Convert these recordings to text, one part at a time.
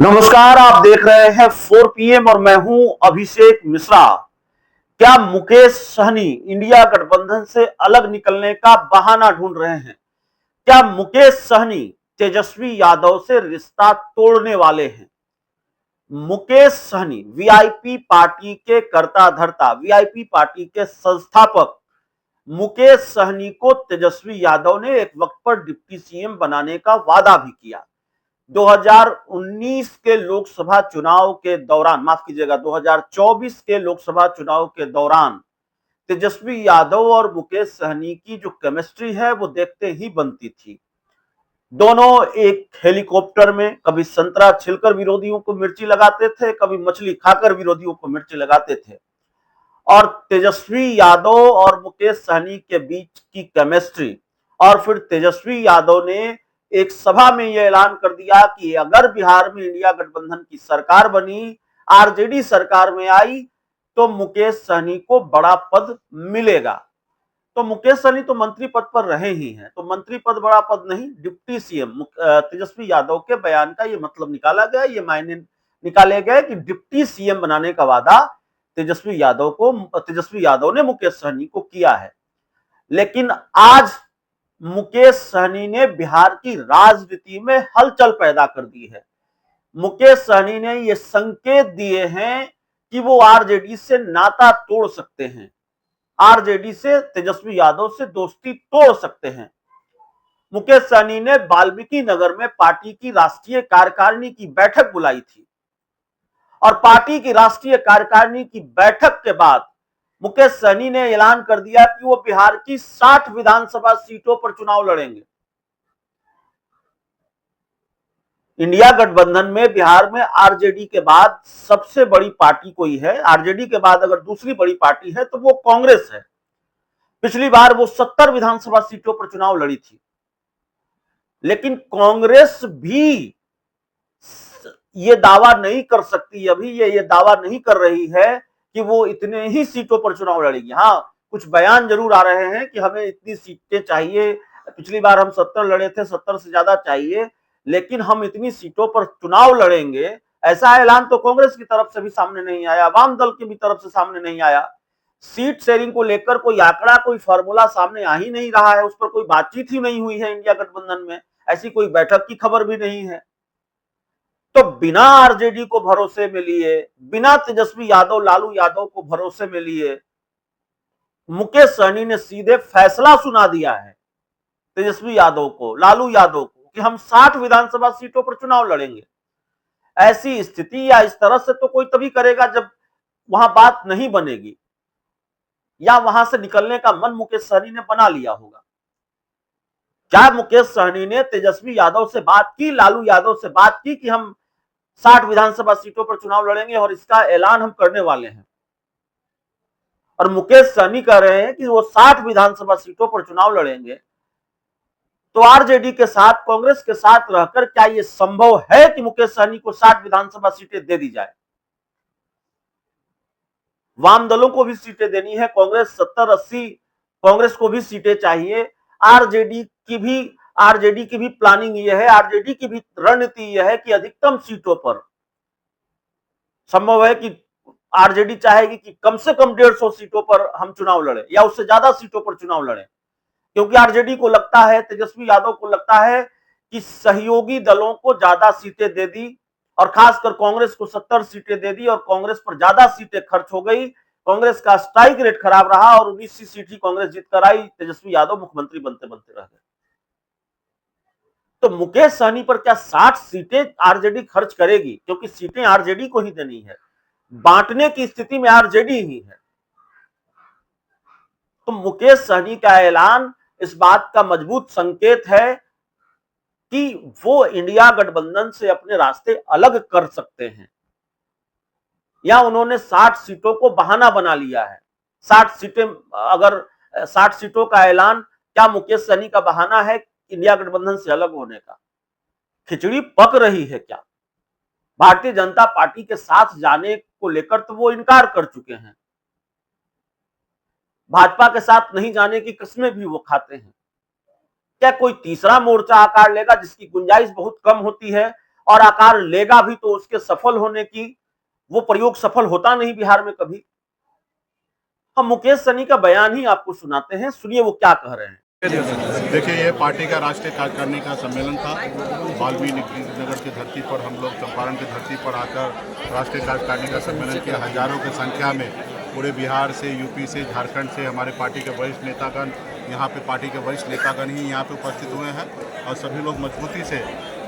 नमस्कार, आप देख रहे हैं 4 PM और मैं हूं अभिषेक मिश्रा। क्या मुकेश सहनी इंडिया गठबंधन से अलग निकलने का बहाना ढूंढ रहे हैं? क्या मुकेश सहनी तेजस्वी यादव से रिश्ता तोड़ने वाले हैं? मुकेश सहनी वीआईपी पार्टी के कर्ता धर्ता, वीआईपी पार्टी के संस्थापक मुकेश सहनी को तेजस्वी यादव ने एक वक्त पर डिप्टी सीएम बनाने का वादा भी किया। 2019 के लोकसभा चुनाव के दौरान, माफ कीजिएगा, 2024 के लोकसभा चुनाव के दौरान तेजस्वी यादव और मुकेश सहनी की जो केमिस्ट्री है वो देखते ही बनती थी। दोनों एक हेलीकॉप्टर में कभी संतरा छिलकर विरोधियों को मिर्ची लगाते थे, कभी मछली खाकर विरोधियों को मिर्ची लगाते थे। और तेजस्वी यादव और मुकेश सहनी के बीच की केमिस्ट्री, और फिर तेजस्वी यादव ने एक सभा में यह ऐलान कर दिया कि अगर बिहार में इंडिया गठबंधन की सरकार बनी, आरजेडी सरकार में आई, तो मुकेश सहनी को बड़ा पद मिलेगा। तो मुकेश सहनी तो मंत्री पद पर रहे ही हैं, तो मंत्री पद बड़ा पद नहीं, डिप्टी सीएम। तेजस्वी यादव के बयान का ये मतलब निकाला गया, ये मायने निकाले गए कि डिप्टी सीएम बनाने का वादा तेजस्वी यादव ने मुकेश सहनी को किया है। लेकिन आज मुकेश सहनी ने बिहार की राजनीति में हलचल पैदा कर दी है। मुकेश सहनी ने ये संकेत दिए हैं कि वो आरजेडी से नाता तोड़ सकते हैं, आरजेडी से तेजस्वी यादव से दोस्ती तोड़ सकते हैं। मुकेश सहनी ने वाल्मीकि नगर में पार्टी की राष्ट्रीय कार्यकारिणी की बैठक बुलाई थी और पार्टी की राष्ट्रीय कार्यकारिणी की बैठक के बाद मुकेश सहनी ने ऐलान कर दिया कि वो बिहार की 60 विधानसभा सीटों पर चुनाव लड़ेंगे। इंडिया गठबंधन में बिहार में आरजेडी के बाद सबसे बड़ी पार्टी कोई है, आरजेडी के बाद अगर दूसरी बड़ी पार्टी है तो वो कांग्रेस है। पिछली बार वो 70 विधानसभा सीटों पर चुनाव लड़ी थी, लेकिन कांग्रेस भी ये दावा नहीं कर सकती, अभी ये दावा नहीं कर रही है कि वो इतने ही सीटों पर चुनाव लड़ेगी। हाँ, कुछ बयान जरूर आ रहे हैं कि हमें इतनी सीटें चाहिए, पिछली बार हम 70 लड़े थे, 70 से ज्यादा चाहिए, लेकिन हम इतनी सीटों पर चुनाव लड़ेंगे, ऐसा ऐलान तो कांग्रेस की तरफ से भी सामने नहीं आया, वाम दल की भी तरफ से सामने नहीं आया। सीट शेयरिंग को लेकर कोई आंकड़ा, कोई फॉर्मूला सामने आ ही नहीं रहा है, उस पर कोई बातचीत ही नहीं हुई है इंडिया गठबंधन में, ऐसी कोई बैठक की खबर भी नहीं है। तो बिना आरजेडी को भरोसे में लिए, बिना तेजस्वी यादव लालू यादव को भरोसे में लिए, मुकेश सहनी ने सीधे फैसला सुना दिया है तेजस्वी यादव को, लालू यादव को, कि हम 60 विधानसभा सीटों पर चुनाव लड़ेंगे। ऐसी स्थिति या इस तरह से तो कोई तभी करेगा जब वहां बात नहीं बनेगी या वहां से निकलने का मन मुकेश सहनी ने बना लिया होगा। क्या मुकेश सहनी ने तेजस्वी यादव से बात की, लालू यादव से बात की कि हम 60 विधानसभा सीटों पर चुनाव लड़ेंगे और इसका ऐलान हम करने वाले हैं? और मुकेश सहनी कह रहे हैं कि वो 60 विधानसभा सीटों पर चुनाव लड़ेंगे, तो आरजेडी के साथ, कांग्रेस के साथ रहकर क्या यह संभव है कि मुकेश सहनी को 60 विधानसभा सीटें दे दी जाए? वाम दलों को भी सीटें देनी है, कांग्रेस 70-80, कांग्रेस को भी सीटें चाहिए। आरजेडी की भी प्लानिंग यह है, आरजेडी की भी रणनीति यह है कि अधिकतम सीटों पर, संभव है कि आरजेडी चाहेगी कि कम से कम 150 सीटों पर हम चुनाव लड़े या उससे ज्यादा सीटों पर चुनाव लड़े, क्योंकि आरजेडी को लगता है, तेजस्वी यादव को लगता है कि सहयोगी दलों को ज्यादा सीटें दे दी और खासकर कांग्रेस को 70 सीटें दे दी और कांग्रेस पर ज्यादा सीटें खर्च हो गई, कांग्रेस का स्ट्राइक रेट खराब रहा और 19 सीट ही कांग्रेस जीतकर आई, तेजस्वी यादव मुख्यमंत्री बनते बनते रह गए। तो मुकेश सहनी पर क्या 60 सीटें आरजेडी खर्च करेगी? क्योंकि सीटें आरजेडी को ही देनी है, बांटने की स्थिति में आरजेडी ही है। तो मुकेश सहनी का ऐलान इस बात का मजबूत संकेत है कि वो इंडिया गठबंधन से अपने रास्ते अलग कर सकते हैं, या उन्होंने 60 सीटों को बहाना बना लिया है। 60 सीटें, अगर 60 सीटों का ऐलान क्या मुकेश सहनी का बहाना है इंडिया गठबंधन से अलग होने का? खिचड़ी पक रही है क्या? भारतीय जनता पार्टी के साथ जाने को लेकर तो वो इनकार कर चुके हैं, भाजपा के साथ नहीं जाने की कस्में भी वो खाते हैं। क्या कोई तीसरा मोर्चा आकार लेगा जिसकी गुंजाइश बहुत कम होती है और आकार लेगा भी तो उसके सफल होने की वो प्रयोग सफल होता नहीं बिहार में कभी। हम मुकेश सहनी का बयान ही आपको सुनाते हैं, सुनिए वो क्या कह रहे हैं। देखिए, ये पार्टी का राष्ट्रीय कार्यकारिणी का सम्मेलन था। वाल्मीकि नगर की धरती पर हम लोग चंपारण की धरती पर आकर राष्ट्रीय कार्यकारिणी का सम्मेलन किया। हजारों की संख्या में पूरे बिहार से, यूपी से, झारखंड से हमारे पार्टी के वरिष्ठ नेतागण, यहाँ पे पार्टी के वरिष्ठ नेतागण ही यहाँ पे उपस्थित हुए हैं और सभी लोग मजबूती से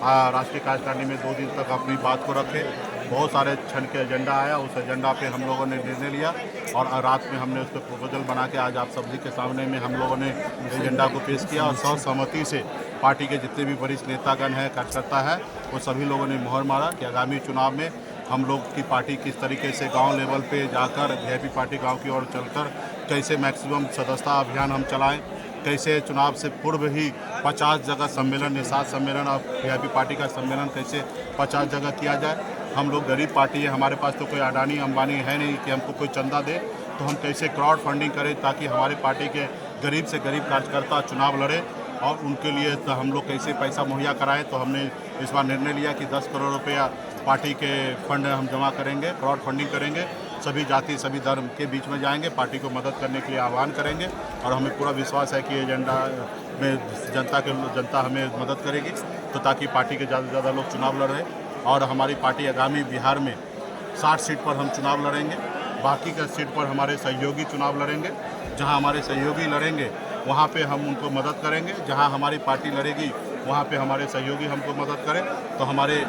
राष्ट्रीय कार्यकारिणी में 2 दिन तक अपनी बात को रखे। बहुत सारे क्षण के एजेंडा आया, उस एजेंडा पे हम लोगों ने निर्णय लिया और रात में हमने उस पर प्रपोजल बना के आज आप सभी के सामने में हम लोगों ने एजेंडा को पेश किया और सर्वसम्मति से पार्टी के जितने भी वरिष्ठ नेतागण हैं, कार्यकर्ता है, वो सभी लोगों ने मोहर मारा कि आगामी चुनाव में हम लोग की पार्टी किस तरीके से गांव लेवल पे जाकर वीआईपी पार्टी गांव की ओर चलकर कैसे मैक्सिमम सदस्यता अभियान हम चलाएं, कैसे चुनाव से पूर्व ही 50 जगह सम्मेलन, निषाद सम्मेलन और वीआईपी पार्टी का सम्मेलन कैसे 50 जगह किया जाए। हम लोग गरीब पार्टी है, हमारे पास तो कोई अडानी अंबानी है नहीं कि हमको कोई चंदा दे, तो हम कैसे क्राउड फंडिंग करें ताकि हमारे पार्टी के गरीब से गरीब कार्यकर्ता चुनाव लड़े और उनके लिए तो हम लोग कैसे पैसा मुहैया कराएं। तो हमने इस बार निर्णय लिया कि 10 करोड़ रुपया पार्टी के फंड हम जमा करेंगे, क्राउड फंडिंग करेंगे, सभी जाति सभी धर्म के बीच में जाएंगे, पार्टी को मदद करने के लिए आह्वान करेंगे और हमें पूरा विश्वास है कि एजेंडा में जनता हमें मदद करेगी तो ताकि पार्टी के ज़्यादा से ज़्यादा लोग चुनाव लड़ रहे और हमारी पार्टी आगामी बिहार में 60 सीट पर हम चुनाव लड़ेंगे। बाकी का सीट पर हमारे सहयोगी चुनाव लड़ेंगे। जहां हमारे सहयोगी लड़ेंगे वहां पे हम उनको मदद करेंगे, जहां हमारी पार्टी लड़ेगी वहां पे हमारे सहयोगी हमको मदद करें। तो हमारे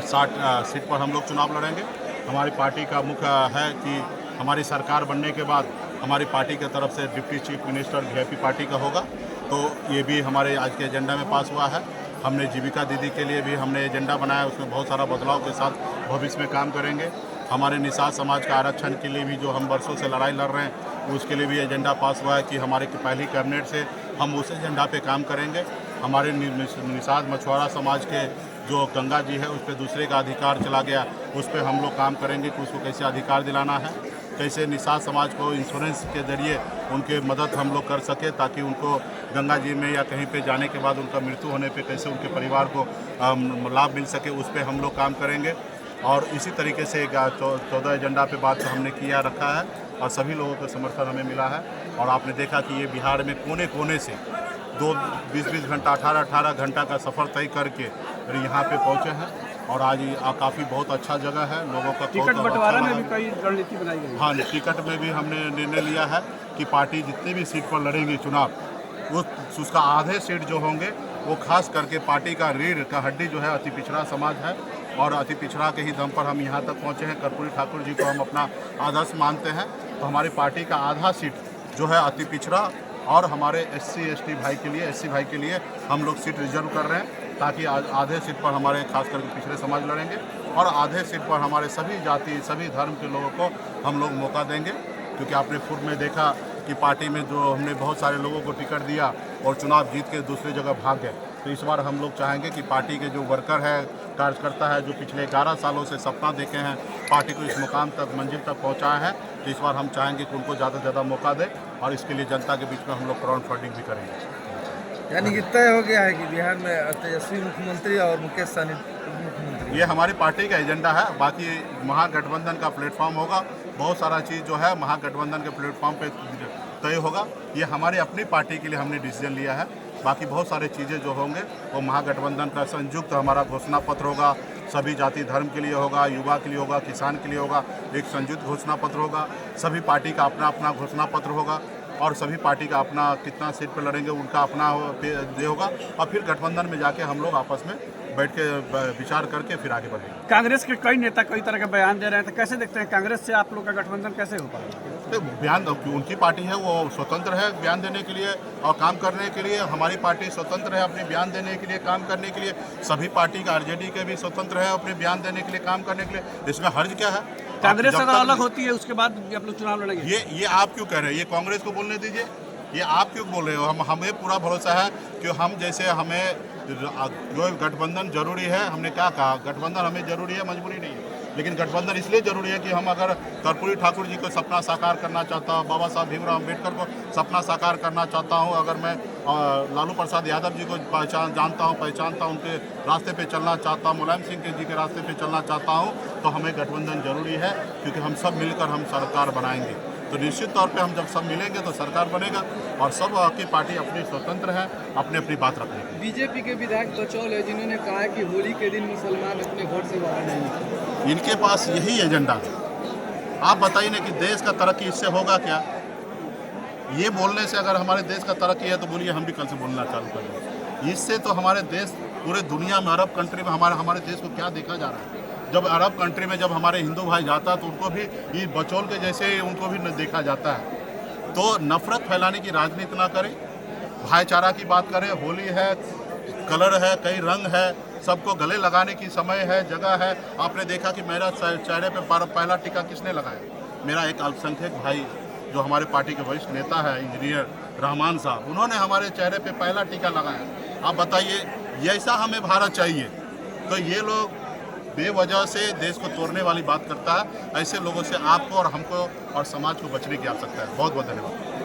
60 सीट पर हम लोग चुनाव लड़ेंगे। हमारी पार्टी का मुख्य है कि हमारी सरकार बनने के बाद हमारी पार्टी की तरफ से deputy chief minister VIP party का होगा, तो ये भी हमारे आज के एजेंडा में पास हुआ है। हमने जीविका दीदी के लिए भी हमने एजेंडा बनाया, उसमें बहुत सारा बदलाव के साथ भविष्य में काम करेंगे। हमारे निषाद समाज का आरक्षण के लिए भी जो हम वर्षों से लड़ाई लड़ रहे हैं उसके लिए भी एजेंडा पास हुआ है कि हमारे पहली कैबिनेट से हम उस एजेंडा पे काम करेंगे। हमारे निषाद मछुआरा समाज के जो गंगा जी है उस पर दूसरे का अधिकार चला गया, उस पर हम लोग काम करेंगे कि उसको कैसे अधिकार दिलाना है, कैसे निषाद समाज को इंश्योरेंस के जरिए उनके मदद हम लोग कर सके ताकि उनको गंगा जी में या कहीं पे जाने के बाद उनका मृत्यु होने पे कैसे उनके परिवार को लाभ मिल सके, उस पर हम लोग काम करेंगे। और इसी तरीके से 14 एजेंडा पे बात हमने किया रखा है और सभी लोगों का समर्थन हमें मिला है। और आपने देखा कि ये बिहार में कोने कोने से 20-20 घंटा 18-18 घंटा का सफ़र तय करके यहाँ पे पहुँचे हैं और आज काफ़ी बहुत अच्छा जगह है। लोगों का टिकट बंटवारा में भी कई रणनीति बनाई गई। हाँ, टिकट में भी हमने निर्णय लिया है कि पार्टी जितनी भी सीट पर लड़ेंगी चुनाव उसका आधे सीट जो होंगे वो खास करके पार्टी का रीढ़ का हड्डी जो है अति पिछड़ा समाज है और अति पिछड़ा के ही दम पर हम यहाँ तक पहुँचे हैं। कर्पूरी ठाकुर जी को हम अपना आदर्श मानते हैं, तो हमारी पार्टी का आधा सीट जो है अति पिछड़ा और हमारे SC/ST भाई के लिए, SC भाई के लिए हम लोग सीट रिजर्व कर रहे हैं ताकि आधे सीट पर हमारे खास करके पिछड़े समाज लड़ेंगे और आधे सीट पर हमारे सभी जाति सभी धर्म के लोगों को हम लोग मौका देंगे। क्योंकि आपने पूर्व में देखा कि पार्टी में जो हमने बहुत सारे लोगों को टिकट दिया और चुनाव जीत के दूसरी जगह भाग गए, तो इस बार हम लोग चाहेंगे कि पार्टी के जो वर्कर है, कार्यकर्ता है, जो पिछले 11 सालों से सपना देखे हैं पार्टी को इस मुकाम तक मंजिल तक पहुंचाए हैं, तो इस बार हम चाहेंगे कि उनको ज़्यादा से ज़्यादा मौका दें और इसके लिए जनता के बीच में हम लोग क्राउड फंडिंग भी करेंगे। यानी कि तय हो गया है कि बिहार में तेजस्वी मुख्यमंत्री और मुकेश सहनी मुख्यमंत्री, ये हमारी पार्टी का एजेंडा है। बाकी महागठबंधन का प्लेटफॉर्म होगा, बहुत सारा चीज़ जो है महागठबंधन के प्लेटफॉर्म पे तय होगा। ये हमारे अपनी पार्टी के लिए हमने डिसीजन लिया है। बाकी बहुत सारे चीज़ें जो होंगे वो महागठबंधन का संयुक्त हमारा घोषणा पत्र होगा, सभी जाति धर्म के लिए होगा, युवा के लिए होगा, किसान के लिए होगा, एक संयुक्त घोषणा पत्र होगा। सभी पार्टी का अपना अपना घोषणा पत्र होगा और सभी पार्टी का अपना कितना सीट पर लड़ेंगे उनका अपना ये होगा और फिर गठबंधन में जाके हम लोग आपस में बैठ के विचार करके फिर आगे बढ़ेंगे। कांग्रेस के कई नेता कई तरह के बयान दे रहे हैं, तो कैसे देखते हैं कांग्रेस से आप लोग का गठबंधन कैसे हो पाएगा? तो बयान उनकी पार्टी है, वो स्वतंत्र है बयान देने के लिए और काम करने के लिए। हमारी पार्टी स्वतंत्र है अपने बयान देने के लिए, काम करने के लिए। सभी पार्टी का आरजेडी के भी स्वतंत्र है अपने बयान देने के लिए, काम करने के लिए। इसमें हर्ज क्या है? कांग्रेस अगर अलग होती है उसके बाद आप लोग चुनाव लड़ेंगे? ये आप क्यों कह रहे हैं? ये कांग्रेस को बोलने दीजिए, ये आप क्यों बोल रहे हो? हमें पूरा भरोसा है कि हम जैसे हमें जो गठबंधन जरूरी है, हमने क्या कहा, गठबंधन हमें जरूरी है, मजबूरी नहीं है। लेकिन गठबंधन इसलिए जरूरी है कि हम अगर कर्पूरी ठाकुर जी को सपना साकार करना चाहता हूँ, बाबा साहब भीमराव अम्बेडकर को सपना साकार करना चाहता हूँ, अगर मैं लालू प्रसाद यादव जी को जानता हूँ, पहचानता हूँ, उनके रास्ते पे चलना चाहता हूँ, मुलायम सिंह जी के रास्ते पे चलना चाहता हूँ, तो हमें गठबंधन जरूरी है, क्योंकि हम सब मिलकर हम सरकार बनाएंगे। तो निश्चित तौर पे हम जब सब मिलेंगे तो सरकार बनेगा, और सब की पार्टी अपनी स्वतंत्र है अपनी अपनी बात रखने की। बीजेपी के विधायक बचौल है जिन्होंने कहा है कि होली के दिन मुसलमान अपने घर से बाहर नहीं। इनके पास यही एजेंडा है। आप बताइए ना कि देश का तरक्की इससे होगा क्या? ये बोलने से अगर हमारे देश का तरक्की है तो बोलिए हम भी कल से बोलना चालू कर दें। इससे तो हमारे देश पूरे दुनिया में, अरब कंट्री में हमारे देश को क्या देखा जा रहा है। जब अरब कंट्री में जब हमारे हिंदू भाई जाता है तो उनको भी ये बचौल के जैसे उनको भी देखा जाता है। तो नफरत फैलाने की राजनीति ना करें, भाईचारा की बात करें। होली है, कलर है, कई रंग है, सबको गले लगाने की समय है, जगह है। आपने देखा कि मेरा चेहरे पे पहला टीका किसने लगाया? मेरा एक अल्पसंख्यक भाई जो हमारे पार्टी के वरिष्ठ नेता है, इंजीनियर रहमान साहब, उन्होंने हमारे चेहरे पे पहला टीका लगाया। आप बताइए, ये ऐसा हमें भारत चाहिए? तो ये लोग बेवजह से देश को तोड़ने वाली बात करता है। ऐसे लोगों से आपको और हमको और समाज को बचने की आवश्यकता है। बहुत बहुत धन्यवाद।